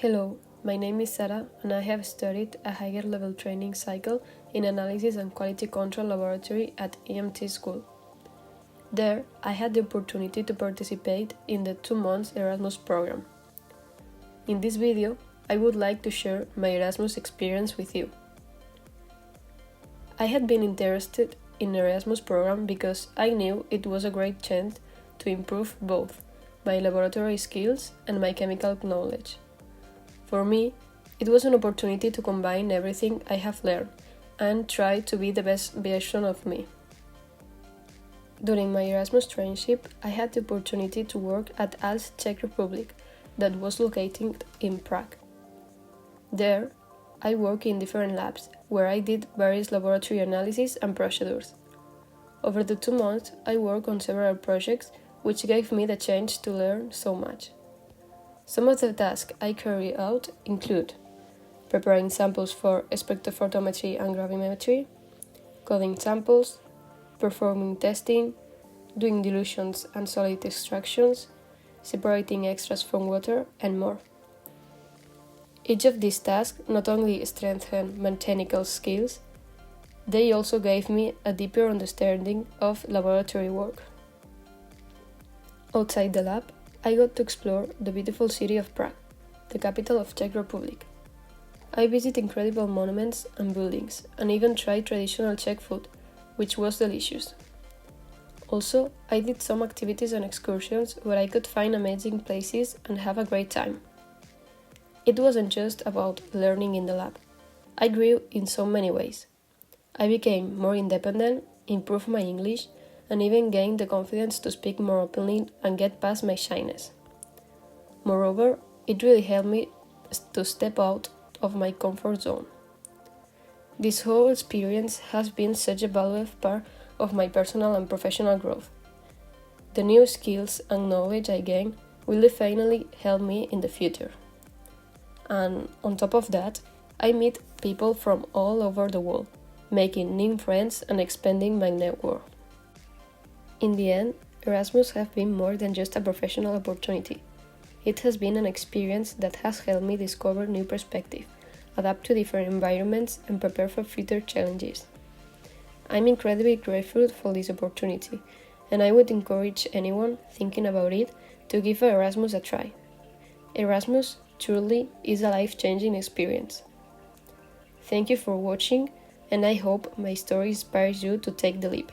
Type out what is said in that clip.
Hello, my name is Sara and I have studied a higher level training cycle in Analysis and Quality Control Laboratory at EMT School. There, I had the opportunity to participate in the 2 months Erasmus program. In this video, I would like to share my Erasmus experience with you. I had been interested in Erasmus program because I knew it was a great chance to improve both my laboratory skills and my chemical knowledge. For me, it was an opportunity to combine everything I have learned and try to be the best version of me. During my Erasmus traineeship, I had the opportunity to work at ALS Czech Republic that was located in Prague. There, I worked in different labs where I did various laboratory analyses and procedures. Over the 2 months, I worked on several projects which gave me the chance to learn so much. Some of the tasks I carry out include preparing samples for spectrophotometry and gravimetry, coding samples, performing testing, doing dilutions and solid extractions, separating extras from water, and more. Each of these tasks not only strengthened my technical skills, they also gave me a deeper understanding of laboratory work. Outside the lab, I got to explore the beautiful city of Prague, the capital of Czech Republic. I visited incredible monuments and buildings, and even tried traditional Czech food, which was delicious. Also, I did some activities and excursions where I could find amazing places and have a great time. It wasn't just about learning in the lab. I grew in so many ways. I became more independent, improved my English, and even gained the confidence to speak more openly and get past my shyness. Moreover, it really helped me to step out of my comfort zone. This whole experience has been such a valuable part of my personal and professional growth. The new skills and knowledge I gain will definitely help me in the future. And on top of that, I meet people from all over the world, making new friends and expanding my network. In the end, Erasmus has been more than just a professional opportunity. It has been an experience that has helped me discover new perspectives, adapt to different environments, and prepare for future challenges. I'm incredibly grateful for this opportunity, and I would encourage anyone thinking about it to give Erasmus a try. Erasmus truly is a life-changing experience. Thank you for watching, and I hope my story inspires you to take the leap.